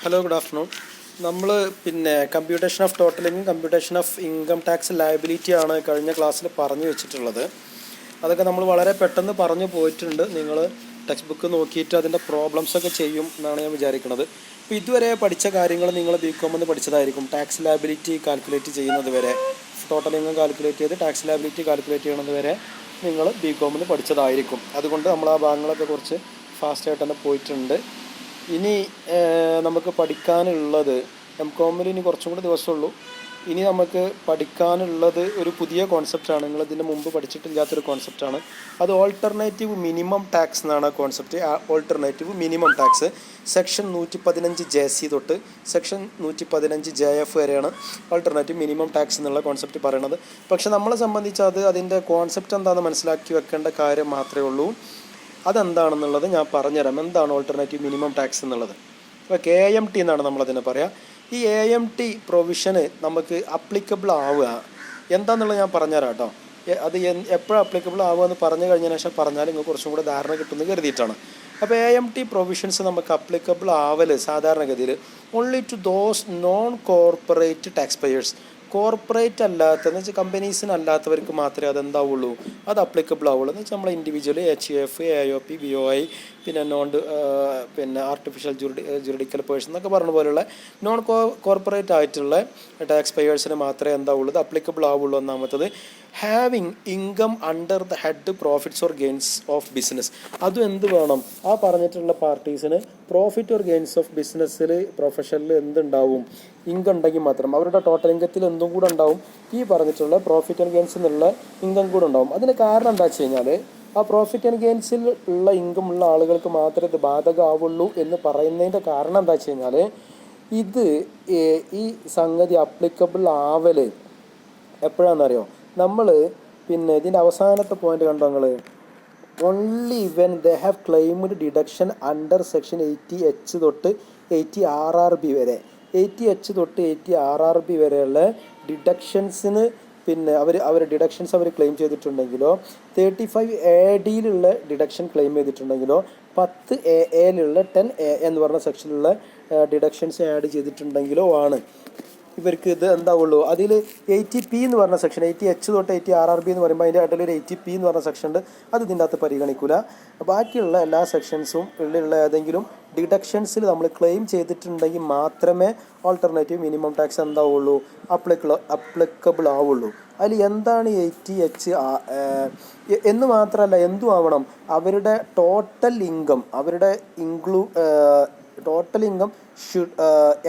Hello, good afternoon. നമ്മൾ computation of ടോട്ടലിങ്ങും computation of income tax liability ആണ് കഴിഞ്ഞ ക്ലാസ്സിൽ പറഞ്ഞു വെച്ചിട്ടുള്ളത്. അതൊക്കെ നമ്മൾ വളരെ പെട്ടെന്ന് പറഞ്ഞു പോയിട്ടുണ്ട്. നിങ്ങൾ ടെക്സ്റ്റ് ബുക്ക് നോക്കിയിട്ട് അതിൻ്റെ പ്രോബ്ലംസൊക്കെ ചെയ്യും എന്നാണ് ഞാൻ വിചാരിക്കുന്നത്. അപ്പോൾ ഇതുവരെ പഠിച്ച കാര്യങ്ങൾ നിങ്ങൾ ബികോമിൽ പഠിച്ചതായിരിക്കും. ടാക്സ് ലയബിലിറ്റി കാൽക്കുലേറ്റ് ചെയ്യുന്നത് വരെ, ടോട്ടൽ ഇൻകം കാൽക്കുലേറ്റ് ചെയ്ത് ടാക്സ് ലയബിലിറ്റി കാൽക്കുലേറ്റ് ചെയ്യുന്നത് വരെ നിങ്ങൾ ബികോമിൽ പഠിച്ചതായിരിക്കും. അതുകൊണ്ട് നമ്മൾ ആ ഭാഗങ്ങളൊക്കെ കുറച്ച് ഫാസ്റ്റായിട്ട് തന്നെ പോയിട്ടുണ്ട്. ഇനി നമുക്ക് പഠിക്കാനുള്ളത് എംകോമിൽ ഇനി കുറച്ചും കൂടി ദിവസമുള്ളൂ. ഇനി നമുക്ക് പഠിക്കാനുള്ളത് ഒരു പുതിയ കോൺസെപ്റ്റാണ്. നിങ്ങളിതിന് മുമ്പ് പഠിച്ചിട്ടില്ലാത്തൊരു കോൺസെപ്റ്റാണ്. അത് ഓൾട്ടർനേറ്റീവ് മിനിമം ടാക്സ് എന്നാണ് concept. Alternative minimum tax section 115 JC തൊട്ട് സെക്ഷൻ 115 JF വരെയാണ് ഓൾട്ടർനേറ്റീവ് മിനിമം ടാക്സ് എന്നുള്ള കോൺസെപ്റ്റ് പറയുന്നത്. പക്ഷെ നമ്മളെ സംബന്ധിച്ച് അതിൻ്റെ കോൺസെപ്റ്റ് എന്താണെന്ന് മനസ്സിലാക്കി വെക്കേണ്ട കാര്യം മാത്രമേ ഉള്ളൂ. അതെന്താണെന്നുള്ളത് ഞാൻ പറഞ്ഞുതരാം. എന്താണ് ഓൾട്ടർനേറ്റീവ് മിനിമം ടാക്സ് എന്നുള്ളത്? ഇപ്പോൾ KMT എന്നാണ് നമ്മളതിനെ പറയുക. ഈ AMT പ്രൊവിഷന് നമുക്ക് അപ്ലിക്കബിൾ ആവുക എന്താണെന്നുള്ളത് ഞാൻ പറഞ്ഞുതരാം കേട്ടോ. അത് എപ്പോഴും അപ്ലിക്കബിൾ ആവുക എന്ന് പറഞ്ഞു കഴിഞ്ഞതിന് ശേഷം പറഞ്ഞാൽ നിങ്ങൾക്ക് കുറച്ചും കൂടെ ധാരണ കിട്ടുമെന്ന് കരുതിയിട്ടാണ്. അപ്പോൾ AMT പ്രൊവിഷൻസ് നമുക്ക് അപ്ലിക്കബിൾ ആവൽ സാധാരണഗതിയിൽ only to those non corporate tax payers. Corporate അല്ലാത്തതെന്ന് വെച്ചാൽ കമ്പനീസിനല്ലാത്തവർക്ക് മാത്രമേ അതെന്താവുള്ളൂ, അത് അപ്ലിക്കബിൾ ആവുള്ളൂ. എന്ന് വെച്ചാൽ നമ്മൾ individual HUF, AOP, BOI, artificial juridical person എന്നൊക്കെ പറഞ്ഞ പോലുള്ള നോൺ കോർപ്പറേറ്റ് ആയിട്ടുള്ള ടാക്സ് പേയേഴ്സിന് മാത്രമേ എന്താവുള്ളൂ, ഇത് അപ്ലിക്കബിൾ ആവുള്ളൂ. ഒന്നാമത്തത് having income under the head profits or gains of business. അതും എന്ത് വേണം, ആ പറഞ്ഞിട്ടുള്ള പാർട്ടീസിന് പ്രോഫിറ്റ് ഓർ ഗെയിൻസ് ഓഫ് ബിസിനസ്സിൽ പ്രൊഫഷനിൽ എന്തുണ്ടാവും, ഇൻകം ഉണ്ടെങ്കിൽ മാത്രം. അവരുടെ ടോട്ടൽ ഇൻകത്തിൽ എന്തും കൂടെ ഉണ്ടാവും, ഈ പറഞ്ഞിട്ടുള്ള പ്രോഫിറ്റ് ആൻഡ് ഗെയിൻസ് എന്നുള്ള ഇൻകം കൂടെ ഉണ്ടാവും. അതിന് കാരണം എന്താ വെച്ച് കഴിഞ്ഞാൽ ആ പ്രോഫിറ്റ് ആൻഡ് ഗെയിൻസിൽ ഉള്ള ഇൻകം ഉള്ള ആളുകൾക്ക് മാത്രമേ ഇത് ബാധകമാവുള്ളൂ എന്ന് പറയുന്നതിൻ്റെ കാരണം എന്താ വെച്ച് കഴിഞ്ഞാൽ ഇത് ഈ സംഗതി അപ്ലിക്കബിൾ ആവൽ എപ്പോഴാണെന്നറിയോ? നമ്മൾ ഇതിൻ്റെ അവസാനത്തെ പോയിന്റ് കണ്ടോ നിങ്ങൾ, only when they have claimed deduction under section 80H തൊട്ട് 80 RRB വരെ, 80H തൊട്ട് 80 RRB വരെയുള്ള ഡിഡക്ഷൻസിന് അവർ ഡിഡക്ഷൻസ് അവർ ക്ലെയിം ചെയ്തിട്ടുണ്ടെങ്കിലോ, 35 ADയിലുള്ള ഡിഡക്ഷൻ ക്ലെയിം ചെയ്തിട്ടുണ്ടെങ്കിലോ, 10 AAയിലുള്ള 10A എന്ന് പറഞ്ഞ സെക്ഷനിലുള്ള ഡിഡക്ഷൻസ് ആഡ് ചെയ്തിട്ടുണ്ടെങ്കിലോ ആണ് ഇവർക്ക് ഇത് എന്താവുള്ളൂ. അതിൽ 80P എന്ന് പറഞ്ഞ സെക്ഷൻ, 80H തൊട്ട് 80 RRB എന്ന് പറയുമ്പോൾ അതിൻ്റെ ഇടയിൽ ഒരു 80P എന്ന് പറഞ്ഞ സെക്ഷൻ ഉണ്ട്. അത് ഇതിൻ്റെ അകത്ത് പരിഗണിക്കില്ല. ബാക്കിയുള്ള എല്ലാ സെക്ഷൻസും ഉള്ള ഏതെങ്കിലും ഡിഡക്ഷൻസിൽ നമ്മൾ ക്ലെയിം ചെയ്തിട്ടുണ്ടെങ്കിൽ മാത്രമേ ഓൾട്ടർനേറ്റീവ് മിനിമം ടാക്സ് എന്താവുള്ളൂ, അപ്ലിക്കബിൾ ആവുള്ളൂ. അതിൽ എന്താണ് 80H എന്ന് മാത്രമല്ല, എന്തും ആവണം, അവരുടെ total income total income should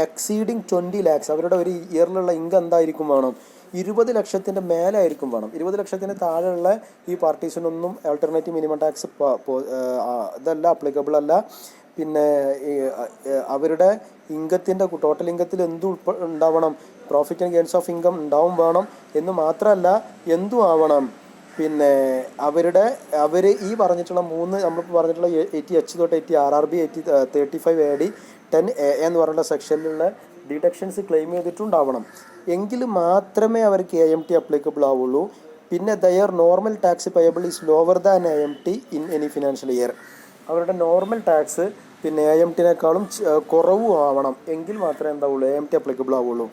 exceeding 20 lakhs. അവരുടെ ഒരു ഇയറിലുള്ള ഇൻകം എന്തായിരിക്കും വേണം, 20 ലക്ഷത്തിൻ്റെ മേലായിരിക്കും വേണം. 20 ലക്ഷത്തിന് താഴെയുള്ള ഈ പാർട്ടീസിനൊന്നും ഓൾട്ടർനേറ്റീവ് മിനിമം ടാക്സ് ഇതല്ല, അപ്ലിക്കബിൾ അല്ല. അവരുടെ ഇൻകത്തിൻ്റെ ടോട്ടൽ ഇൻകത്തിൽ എന്തും ഉണ്ടാവണം, profit and gains of income ഉണ്ടാവും വേണം. എന്ന് മാത്രമല്ല എന്തും ആവണം, അവർ ഈ പറഞ്ഞിട്ടുള്ള നമ്മളിപ്പോൾ പറഞ്ഞിട്ടുള്ള 80H തൊട്ട് 80 RRB, 35 AD, 10A എന്ന് പറഞ്ഞിട്ടുള്ള സെക്ഷനിലുള്ള ഡിഡക്ഷൻസ് ക്ലെയിം ചെയ്തിട്ടുണ്ടാവണം. എങ്കിൽ മാത്രമേ അവർക്ക് AMT അപ്ലിക്കബിൾ ആവുള്ളൂ. Their normal tax payable is lower than AMT in any financial year. അവരുടെ നോർമൽ ടാക്സ് AMTനേക്കാളും കുറവും ആവണം. എങ്കിൽ മാത്രമേ എന്താവുള്ളൂ, AMT അപ്ലിക്കബിൾ ആവുള്ളൂ.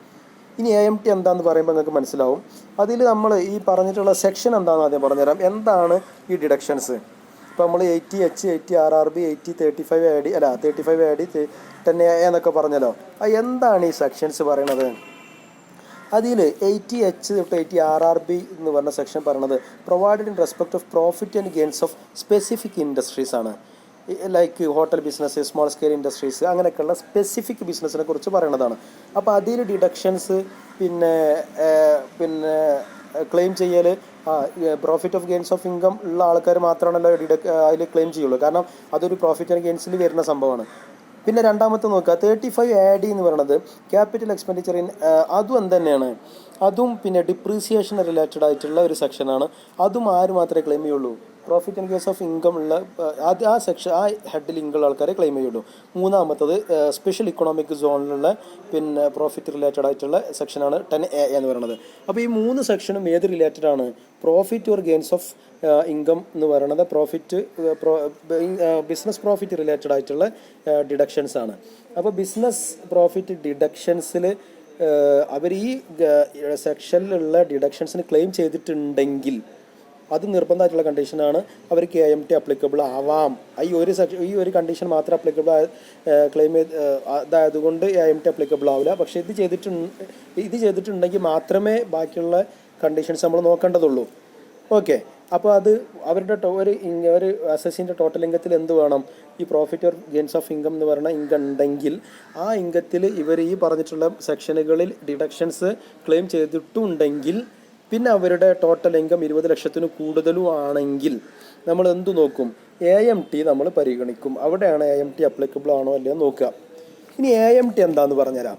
ഇനി AMT എന്താണെന്ന് പറയുമ്പോൾ നിങ്ങൾക്ക് മനസ്സിലാവും. അതിൽ നമ്മൾ ഈ പറഞ്ഞിട്ടുള്ള സെക്ഷൻ എന്താണെന്ന് ആദ്യം പറഞ്ഞുതരാം. എന്താണ് ഈ ഡിഡക്ഷൻസ്? ഇപ്പോൾ നമ്മൾ 80H, 80 RRB, 80 35 AD 10A എന്നൊക്കെ പറഞ്ഞല്ലോ. എന്താണ് ഈ സെക്ഷൻസ് പറയണത്? അതിൽ 80H തൊട്ട് 80 RRB എന്ന് പറഞ്ഞ സെക്ഷൻ പറയണത് provided in respect of profit and gains of specific industries ആണ്. Like hotel business, small scale industries, അങ്ങനെയൊക്കെയുള്ള സ്പെസിഫിക് ബിസിനസ്സിനെ കുറിച്ച് പറയുന്നതാണ്. അപ്പോൾ അതിൽ ഡിഡക്ഷൻസ് ക്ലെയിം ചെയ്യൽ profit of gains of income ഉള്ള ആൾക്കാർ മാത്രമാണല്ലോ അതിൽ ക്ലെയിം ചെയ്യുള്ളൂ. കാരണം അതൊരു പ്രോഫിറ്റ് ആൻഡ് ഗെയിൻസിൽ വരുന്ന സംഭവമാണ്. രണ്ടാമത്തെ നോക്കുക, 35 AD എന്ന് പറയുന്നത് ക്യാപിറ്റൽ എക്സ്പെൻഡിച്ചർ അതും തന്നെയാണ്. അതും ഡിപ്രീസിയേഷൻ റിലേറ്റഡ് ആയിട്ടുള്ള ഒരു സെക്ഷനാണ്. അതും ആര് മാത്രമേ ക്ലെയിം ചെയ്യുള്ളൂ, profit in case of income ഉള്ള ആ സെക്ഷൻ, ആ ഹെഡിൽ ഇൻകം ഉള്ള ആൾക്കാരെ ക്ലെയിം ചെയ്യുള്ളൂ. മൂന്നാമത്തത് സ്പെഷ്യൽ ഇക്കണോമിക് സോണിലുള്ള പിന്നെ പ്രോഫിറ്റ് റിലേറ്റഡ് ആയിട്ടുള്ള സെക്ഷനാണ് 10A എന്ന് പറയുന്നത്. അപ്പോൾ ഈ 3 സെക്ഷനും ഏത് റിലേറ്റഡ് ആണ്? Profit or gains of income എന്ന് പറയുന്നത് ബിസിനസ് പ്രോഫിറ്റ് റിലേറ്റഡ് ആയിട്ടുള്ള ഡിഡക്ഷൻസ് ആണ്. അപ്പോൾ ബിസിനസ് പ്രോഫിറ്റ് ഡിഡക്ഷൻസിൽ അവർ ഈ സെക്ഷനിലുള്ള ഡിഡക്ഷൻസിന് ക്ലെയിം ചെയ്തിട്ടുണ്ടെങ്കിൽ അത് നിർബന്ധമായിട്ടുള്ള കണ്ടീഷനാണ്. അവർക്ക് AMT അപ്ലിക്കബിൾ ആവാം. ഈ ഒരു കണ്ടീഷൻ മാത്രം അപ്ലിക്കബിൾ ക്ലെയിം അതായതുകൊണ്ട് AMT അപ്ലിക്കബിൾ ആവില്ല. പക്ഷേ ഇത് ചെയ്തിട്ടുണ്ടെങ്കിൽ മാത്രമേ ബാക്കിയുള്ള കണ്ടീഷൻസ് നമ്മൾ നോക്കേണ്ടതുള്ളൂ. ഓക്കെ, അപ്പോൾ അത് അവരുടെ ഒരു അസസിൻ്റെ ടോട്ടൽ ഇൻകത്തിൽ എന്ത് വേണം? ഈ profit or gains of income എന്ന് പറയുന്ന ഇൻകം ഉണ്ടെങ്കിൽ ആ ഇൻകത്തിൽ ഇവർ ഈ പറഞ്ഞിട്ടുള്ള സെക്ഷനുകളിൽ ഡിഡക്ഷൻസ് ക്ലെയിം ചെയ്തിട്ടുണ്ടെങ്കിൽ, പിന്നെ അവരുടെ ടോട്ടൽ ഇൻകം 20 ലക്ഷത്തിന് കൂടുതലും ആണെങ്കിൽ നമ്മൾ എന്തു നോക്കും? AMT നമ്മൾ പരിഗണിക്കും. അവിടെയാണ് AMT അപ്ലിക്കബിൾ ആണോ അല്ലയോ നോക്കുക. ഇനി AMT എന്താണെന്ന് പറഞ്ഞുതരാം.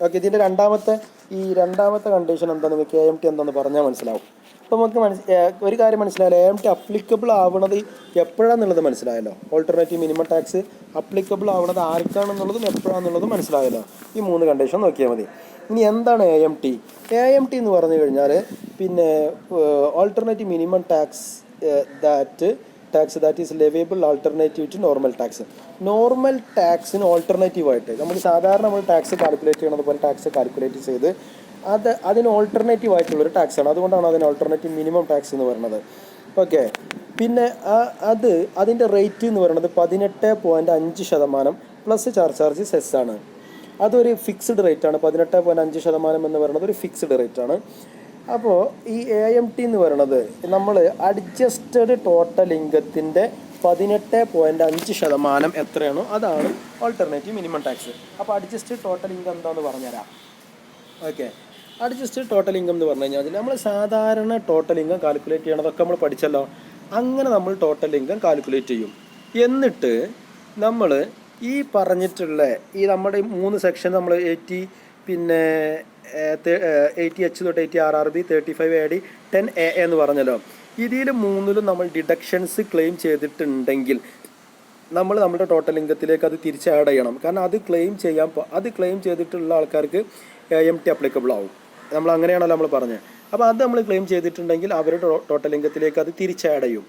ഓക്കെ, ഇതിൻ്റെ രണ്ടാമത്തെ കണ്ടീഷൻ എന്താ? നിങ്ങൾക്ക് AMT എന്താണെന്ന് പറഞ്ഞാൽ മനസ്സിലാവും. അപ്പോൾ നമുക്ക് ഒരു കാര്യം മനസ്സിലായല്ലോ, AMT അപ്ലിക്കബിൾ ആവണത് എപ്പോഴാണെന്നുള്ളത് മനസ്സിലായല്ലോ. ഓൾട്ടർനേറ്റീവ് മിനിമം ടാക്സ് അപ്ലിക്കബിൾ ആവണത് ആർക്കാണെന്നുള്ളതും എപ്പോഴാണെന്നുള്ളതും മനസ്സിലായല്ലോ. ഈ 3 കണ്ടീഷൻ നോക്കിയാൽ മതി. ഇനി എന്താണ് AMT? AMT എന്ന് പറഞ്ഞു കഴിഞ്ഞാൽ പിന്നെ alternative minimum tax that is leviable alternative to normal tax. Normal ടാക്സിന് ഓൾട്ടർനേറ്റീവായിട്ട് നമ്മൾ ടാക്സ് കാൽക്കുലേറ്റ് ചെയ്യണത് പോലെ ടാക്സ് കാൽക്കുലേറ്റ് ചെയ്ത് അതിന് ഓൾട്ടർനേറ്റീവ് ആയിട്ടുള്ളൊരു ടാക്സാണ്. അതുകൊണ്ടാണ് അതിന് ഓൾട്ടർനേറ്റീവ് മിനിമം ടാക്സ് എന്ന് പറയുന്നത്. ഓക്കെ, പിന്നെ അതിൻ്റെ റേറ്റ് എന്ന് പറയുന്നത് 18.5% പ്ലസ് ചാർജ് സെസ് ആണ്. അതൊരു ഫിക്സ്ഡ് റേറ്റ് ആണ്. 18.5% എന്ന് പറയുന്നത് ഒരു ഫിക്സ്ഡ് റേറ്റ് ആണ്. അപ്പോൾ ഈ AMT എന്ന് പറയുന്നത് നമ്മൾ അഡ്ജസ്റ്റഡ് ടോട്ടൽ ഇൻകത്തിൻ്റെ 18.5% എത്രയാണോ അതാണ് ഓൾട്ടർനേറ്റീവ് മിനിമം ടാക്സ്. അപ്പോൾ അഡ്ജസ്റ്റഡ് ടോട്ടൽ ഇൻകം എന്താണെന്ന് പറഞ്ഞുതരാം. ഓക്കെ, അഡ്ജസ്റ്റഡ് ടോട്ടൽ ഇൻകം എന്ന് പറഞ്ഞു കഴിഞ്ഞാൽ നമ്മൾ സാധാരണ ടോട്ടൽ ഇൻകം കാൽക്കുലേറ്റ് ചെയ്യണതൊക്കെ നമ്മൾ പഠിച്ചല്ലോ. അങ്ങനെ നമ്മൾ ടോട്ടൽ ഇൻകം കാൽക്കുലേറ്റ് ചെയ്യും. എന്നിട്ട് നമ്മൾ ഈ പറഞ്ഞിട്ടുള്ള നമ്മുടെ 3 സെക്ഷൻ നമ്മൾ 80 പിന്നെ 80H തൊട്ട് 80 RRB 35 AD 10A എന്ന് പറഞ്ഞല്ലോ. ഇതിൽ 3ലും നമ്മൾ ഡിഡക്ഷൻസ് ക്ലെയിം ചെയ്തിട്ടുണ്ടെങ്കിൽ നമ്മുടെ ടോട്ടൽ ഇൻകത്തിലേക്ക് അത് തിരിച്ച് ആഡ് ചെയ്യണം. കാരണം അത് ക്ലെയിം ചെയ്തിട്ടുള്ള ആൾക്കാർക്ക് AMT അപ്ലിക്കബിൾ ആവും. നമ്മൾ അങ്ങനെയാണല്ലോ നമ്മൾ പറഞ്ഞത്. അപ്പോൾ അത് നമ്മൾ ക്ലെയിം ചെയ്തിട്ടുണ്ടെങ്കിൽ അവരുടെ ടോട്ടൽ ഇൻകത്തിലേക്ക് അത് തിരിച്ച് ആഡ് ചെയ്യും.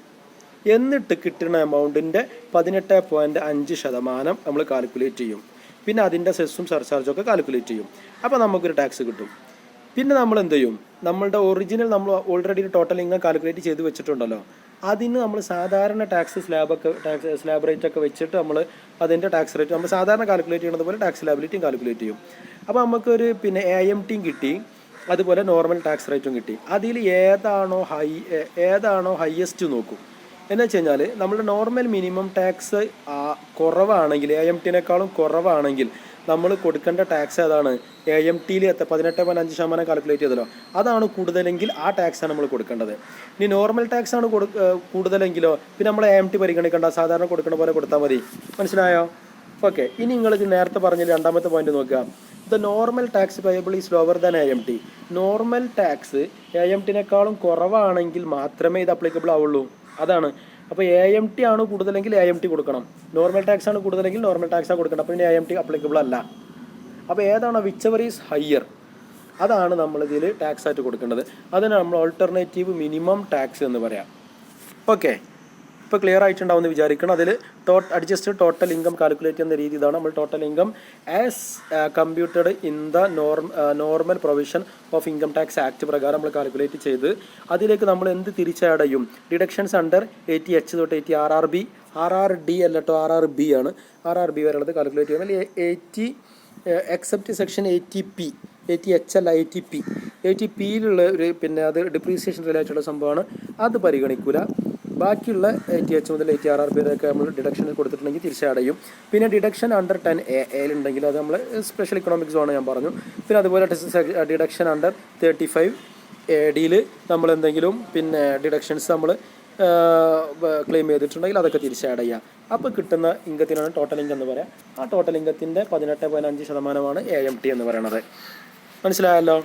എന്നിട്ട് കിട്ടുന്ന എമൗണ്ടിൻ്റെ 18.5% നമ്മൾ കാൽക്കുലേറ്റ് ചെയ്യും. പിന്നെ അതിൻ്റെ സെസ്സും സർചാർജും ഒക്കെ കാൽക്കുലേറ്റ് ചെയ്യും. അപ്പോൾ നമുക്കൊരു ടാക്സ് കിട്ടും. പിന്നെ നമ്മൾ എന്ത് ചെയ്യും? നമ്മളുടെ ഒറിജിനൽ നമ്മൾ ഓൾറെഡി ടോട്ടൽ ഇൻകം കാൽക്കുലേറ്റ് ചെയ്ത് വെച്ചിട്ടുണ്ടല്ലോ, അതിന് നമ്മൾ സാധാരണ സ്ലാബ് റേറ്റ് ഒക്കെ വെച്ചിട്ട് നമ്മൾ അതിൻ്റെ ടാക്സ് റേറ്റ് നമ്മൾ സാധാരണ കാൽക്കുലേറ്റ് ചെയ്യുന്നത് പോലെ ടാക്സ് ലാബിലിറ്റിയും കാൽക്കുലേറ്റ് ചെയ്യും. അപ്പോൾ നമുക്കൊരു പിന്നെ AMTയും കിട്ടി, അതുപോലെ നോർമൽ ടാക്സ് റേറ്റും കിട്ടി. അതിൽ ഏതാണോ ഹയസ്റ്റ് നോക്കും. എന്ന് വെച്ച് കഴിഞ്ഞാൽ നമ്മുടെ നോർമൽ മിനിമം ടാക്സ് കുറവാണെങ്കിൽ, AMTനേക്കാളും കുറവാണെങ്കിൽ നമ്മൾ കൊടുക്കേണ്ട ടാക്സ് ഏതാണ്? AMTയിൽ 18.5% കാൽക്കുലേറ്റ് ചെയ്തല്ലോ, അതാണ് കൂടുതലെങ്കിൽ ആ ടാക്സാണ് നമ്മൾ കൊടുക്കേണ്ടത്. ഇനി നോർമൽ ടാക്സ് ആണ് കൂടുതലെങ്കിലോ പിന്നെ നമ്മൾ AMT പരിഗണിക്കേണ്ട, സാധാരണ കൊടുക്കുന്ന പോലെ കൊടുത്താൽ മതി. മനസ്സിലായോ? ഓക്കെ, ഇനി നിങ്ങൾക്ക് നേരത്തെ പറഞ്ഞ രണ്ടാമത്തെ പോയിന്റ് നോക്കുക. The normal tax payable is lower than AMT. Normal tax AMTനേക്കാളും കുറവാണെങ്കിൽ മാത്രമേ ഇത് അപ്ലിക്കബിൾ ആവുള്ളൂ. അതാണ്. അപ്പോൾ AMT ആണ് കൂടുതലെങ്കിൽ AMT കൊടുക്കണം, നോർമൽ ടാക്സ് ആണ് കൂടുതലെങ്കിൽ നോർമൽ ടാക്സാണ് കൊടുക്കണം. അപ്പോൾ ഇനി AMT അപ്ലിക്കബിൾ അല്ല. അപ്പോൾ ഏതാണോ വിച്ചെവർ ഈസ് ഹയർ അതാണ് നമ്മളിതിൽ ടാക്സ് ആയിട്ട് കൊടുക്കേണ്ടത്. അതിന് നമ്മൾ ഓൾട്ടർനേറ്റീവ് മിനിമം ടാക്സ് എന്ന് പറയാം. ഓക്കെ, ഇപ്പോൾ ക്ലിയർ ആയിട്ടുണ്ടാവുമെന്ന് വിചാരിക്കണം. അതിൽ അഡ്ജസ്റ്റഡ് ടോട്ടൽ ഇൻകം കാൽക്കുലേറ്റ് ചെയ്യുന്ന രീതി ഇതാണ്. നമ്മൾ total income as computed in the normal provision of income tax act പ്രകാരം നമ്മൾ കാൽക്കുലേറ്റ് ചെയ്ത് അതിലേക്ക് നമ്മൾ എന്ത് തിരിച്ചടയും? ഡിഡക്ഷൻസ് അണ്ടർ 80H തൊട്ട് 80 RRB, RRD അല്ല കേട്ടോ, RRB ആണ്. RRB വരെയുള്ളത് കാൽക്കുലേറ്റ് ചെയ്യുന്നത് 80 എക്സെപ്റ്റ് സെക്ഷൻ 80H അല്ല 80Pയിലുള്ള ഒരു പിന്നെ അത് ഡിപ്രീസിയേഷൻ റിലേറ്റഡ് സംഭവമാണ്, അത് പരിഗണിക്കില്ല. ബാക്കിയുള്ള 80H മുതൽ 80 RRB വരെയൊക്കെ നമ്മൾ ഡിഡക്ഷൻ കൊടുത്തിട്ടുണ്ടെങ്കിൽ തിരിച്ചടയും. പിന്നെ ഡിഡക്ഷൻ അണ്ടർ 10A ഉണ്ടെങ്കിൽ അത് നമ്മൾ സ്പെഷ്യൽ ഇക്കണോമിക് സോൺ ഞാൻ പറഞ്ഞു. പിന്നെ അതുപോലെ ഡിഡക്ഷൻ അണ്ടർ 35 ADയിൽ നമ്മൾ എന്തെങ്കിലും പിന്നെ ഡിഡക്ഷൻസ് നമ്മൾ ക്ലെയിം ചെയ്തിട്ടുണ്ടെങ്കിൽ അതൊക്കെ തിരിച്ചട ചെയ്യാം. അപ്പോൾ കിട്ടുന്ന ഇൻകത്തിനാണ് ടോട്ടൽ ഇൻകം എന്ന് പറയാം. ആ ടോട്ടൽ ഇൻകത്തിൻ്റെ 18.5% AMT എന്ന് പറയുന്നത്. മനസ്സിലായല്ലോ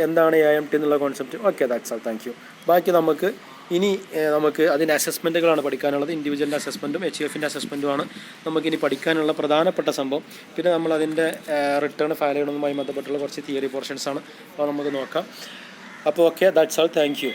എന്താണ് AMT എന്നുള്ള concept? Okay, that's all. Thank you. ബാക്കി നമുക്ക് ഇനി നമുക്ക് അതിൻ്റെ അസസ്മെൻറ്റുകളാണ് പഠിക്കാനുള്ളത്. ഇൻഡിവിജ്വലിൻ്റെ അസസ്മെൻറ്റും HUFൻ്റെ അസസ്മെൻറ്റുമാണ് നമുക്കിനി പഠിക്കാനുള്ള പ്രധാനപ്പെട്ട സംഭവം. പിന്നെ നമ്മൾ അതിൻ്റെ റിട്ടേൺ ഫയൽ ചെയ്യണമെന്നുമായി ബന്ധപ്പെട്ടുള്ള കുറച്ച് തിയറി പോർഷൻസാണ്. അപ്പോൾ നമുക്ക് നോക്കാം. അപ്പോൾ okay, that's all. Thank you.